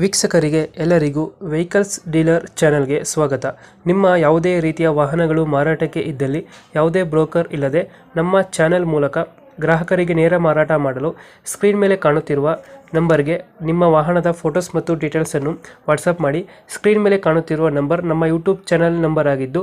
ವೀಕ್ಷಕರಿಗೆ ಎಲ್ಲರಿಗೂ vehicles dealer ಚಾನೆಲ್ಗೆ ಸ್ವಾಗತ. ನಿಮ್ಮ ಯಾವುದೇ ರೀತಿಯ ವಾಹನಗಳು ಮಾರಾಟಕ್ಕೆ ಇದ್ದಲ್ಲಿ ಯಾವುದೇ ಬ್ರೋಕರ್ ಇಲ್ಲದೆ ನಮ್ಮ ಚಾನೆಲ್ ಮೂಲಕ ಗ್ರಾಹಕರಿಗೆ ನೇರ ಮಾರಾಟ ಮಾಡಲು ಸ್ಕ್ರೀನ್ ಮೇಲೆ ಕಾಣುತ್ತಿರುವ ನಂಬರ್ಗೆ ನಿಮ್ಮ ವಾಹನದ ಫೋಟೋಸ್ ಮತ್ತು ಡೀಟೇಲ್ಸನ್ನು ವಾಟ್ಸಪ್ ಮಾಡಿ. ಸ್ಕ್ರೀನ್ ಮೇಲೆ ಕಾಣುತ್ತಿರುವ ನಂಬರ್ ನಮ್ಮ ಯೂಟ್ಯೂಬ್ ಚಾನೆಲ್ ನಂಬರ್ ಆಗಿದ್ದು,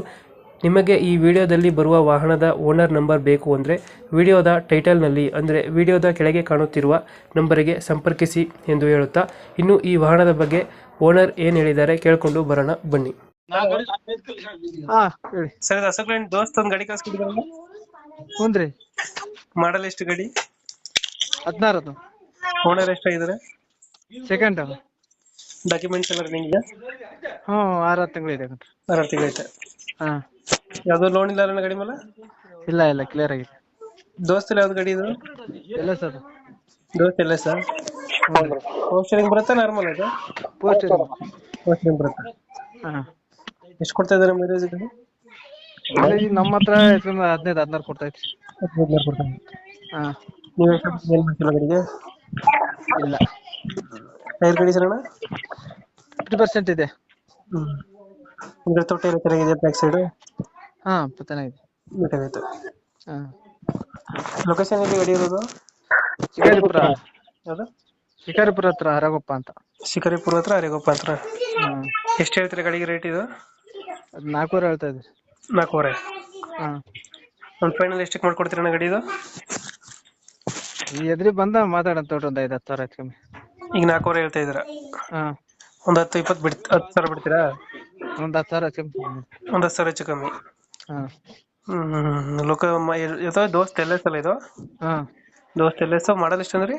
ನಿಮಗೆ ಈ ವಿಡಿಯೋದಲ್ಲಿ ಬರುವ ವಾಹನದ ಓನರ್ ನಂಬರ್ ಬೇಕು ಅಂದರೆ ವಿಡಿಯೋದ ಟೈಟಲ್ನಲ್ಲಿ ಅಂದರೆ ವಿಡಿಯೋದ ಕೆಳಗೆ ಕಾಣುತ್ತಿರುವ ನಂಬರಿಗೆ ಸಂಪರ್ಕಿಸಿ ಎಂದು ಹೇಳುತ್ತಾ, ಇನ್ನು ಈ ವಾಹನದ ಬಗ್ಗೆ ಓನರ್ ಏನು ಹೇಳಿದ್ದಾರೆ ಕೇಳಿಕೊಂಡು ಬರೋಣ ಬನ್ನಿ. ಹಾ ಹೇಳಿ ಸರ್, ಇದು ಅಶೋಕ್ ಲೇಲ್ಯಾಂಡ್ ದೋಸ್ತ್ ಒಂದು ಗಾಡಿ ಕಳ್ಸ್ಕೊಟ್ಟಿದ್ರಲ್ಲ, ಹ್ಞೂನ್ರಿ. ಮಾಡಲ್ ಎಷ್ಟು ಗಾಡಿ? 16 ಓನರ್ ಎಷ್ಟಾಗಿದ್ದಾರೆ? ಸೆಕೆಂಡ್. ಡಾಕ್ಯುಮೆಂಟ್ಸ್ ಎಲ್ಲ ರನ್ನಿಂಗ್ ಇದೆ? ಹ್ಞೂ 6 ತಿಂಗಳಿದೆ. 6 ತಿಂಗಳೈತೆ. ಹಾ ಯಾವುದೋ ಲೋನ್ ಇಲ್ಲ ಅಲ್ಲ ಗಾಡಿ ಮೇಲೆ? ಇಲ್ಲ ಕ್ಲಿಯರ್ ಆಗಿದೆ. ದೋಸ್ತಲ್ಲಿ ಯಾವ್ದು ಗಾಡಿ ಇದು? ಎಲ್ಲ ಸರ್. ದೋಸ್ತ್ ಎಲ್ಲ ಸರ್. ಪೋಸ್ಟರಿಂಗ್ ಬರುತ್ತಾ ನಾರ್ಮಲ್ ಇದೆ? ಪೋಸ್ಟ್ ಪೋಸ್ಟರಿಂಗ್ ಬರುತ್ತೆ. ಹಾ ಎಷ್ಟು ಕೊಡ್ತಾ ಇದ್ದಾರೆ ಮೈಲೇಜ್ ಗಾಡಿ? ಈಗ ನಮ್ಮ ಹತ್ರ 15-16 ಕೊಡ್ತೈತಿ. 15 ಕೊಡ್ತಾರೆ. ಹಾ ನೀವು ಎಷ್ಟು ಏನು ಮಾಡ್ತಿಲ್ಲ ಗಾಡಿಗೆ? ಇಲ್ಲ, ಟೈರ್ ಗಾಡಿ ಸರ್ ಅಣ್ಣ? 50% ಇದೆ. ಅಂದ್ರೆ ತೊಟ್ಟೆ ಎಲ್ಲ ಚೆನ್ನಾಗಿದೆ, ಬ್ಯಾಕ್ ಸೈಡ್ ಹಾ ಚೆನ್ನಾಗಿದೆ. ನೀಟಾಗೈತೆ. ಹಾ ಲೊಕೇಶನ್ ಎಲ್ಲಿ ಗಾಡಿ ಇರೋದು? ಶಿಕಾರಿಪುರ. ಯಾವುದು? ಶಿಕಾರಿಪುರ ಹತ್ರ ಹರಗೊಪ್ಪ ಅಂತ. ಶಿಕಾರಿಪುರ ಹತ್ರ ಅರೆಗೊಪ್ಪ ಹತ್ರ. ಹ್ಮ್ ಎಷ್ಟು ಹೇಳ್ತೀರಾ ಗಾಡಿಗೆ ರೇಟ್ ಇದು? ಅದು 4 ಹೇಳ್ತಾ ಇದೆ. 4.5. ಹಾ ಒಂದು ಫೈನಲ್ ಎಷ್ಟಕ್ಕೆ ಮಾಡ್ಕೊಡ್ತೀರಣ್ಣ ಗಾಡಿ ಇದು? ಈ ಎದ್ರಿ ಬಂದ ಮಾತಾಡೋಣ ತೋಟ ಒಂದು 5-10 ಸಾವಿರ ಹೆಚ್ಚು ಕಮ್ಮಿ. ಈಗ 4.5 ಹೇಳ್ತಾ ಇದ್ದೀರಾ? ಹಾ ಒಂದು 10 ಸಾವಿರ ಬಿಡ್ತೀರಾ? ಒಂದು 10 ಸಾವಿರ ಹೆಚ್ಚು ಕಮ್ಮಿ. ಒಂದು 10 ಸಾವಿರ ಹೆಚ್ಚು ಕಮ್ಮಿ. ಹಾ ಇದು ದೋಸ್ತ್ ಎಲ್ಲ ಸಲ ಇದು? ಹಾ ದೋಸ್ತ್ ಎಲ್ಲ ಮಾಡಲ್ ಎಷ್ಟು ಅಂದ್ರಿ?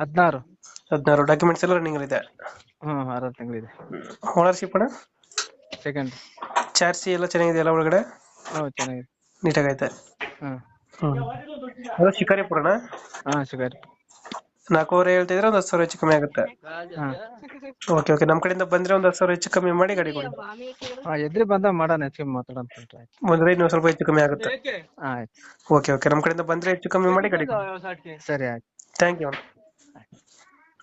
16. 16. ಡಾಕ್ಯುಮೆಂಟ್ಸ್ ಎಲ್ಲ ರನ್ನಿಂಗ್ ಇದೆ? 6 ತಿಂಗಳಿದೆ. ಓನರ್ಶಿಪ್ ಅಣ್ಣ? ಸೆಕೆಂಡ್. ಚಾರ್ಜಿ ಎಲ್ಲ ಚೆನ್ನಾಗಿದೆಯಲ್ಲ ಒಳಗಡೆ? ಚೆನ್ನಾಗಿದೆ. ನೀಟಾಗೈತೆ. ಹಾ ಅದು ಶಿಕಾರಿಪುರನ? ಹಾ ಶಿಕಾರಿ. 4.5 ಹೇಳ್ತಾ ಇದ್ರೆ ಒಂದು 10 ಸಾವಿರ ಹೆಚ್ಚು ಕಮ್ಮಿ ಆಗುತ್ತೆ. ಹಾ ಓಕೆ ನಮ್ಮ ಕಡೆಯಿಂದ ಬಂದ್ರೆ ಒಂದು 10 ಸಾವಿರ ಹೆಚ್ಚು ಕಮ್ಮಿ ಮಾಡಿ ಗಾಡಿ ಕೊಡಿ. ಎದ್ರಿ ಬಂದ ಮಾಡೋಣ ಹೆಚ್ಚು ಕಮ್ಮಿ ಮಾತಾಡೋಣ. ಬಂದ್ರೆ ಇನ್ನೂ ಸ್ವಲ್ಪ ಹೆಚ್ಚು ಕಮ್ಮಿ ಆಗುತ್ತೆ. ಆಯ್ತು. ಓಕೆ ನಮ್ಮ ಕಡೆಯಿಂದ ಬಂದ್ರೆ ಹೆಚ್ಚು ಕಮ್ಮಿ ಮಾಡಿ ಗಾಡಿ ಕೊಡಿ. ಸರಿ ಆಯ್ತು. Thank you.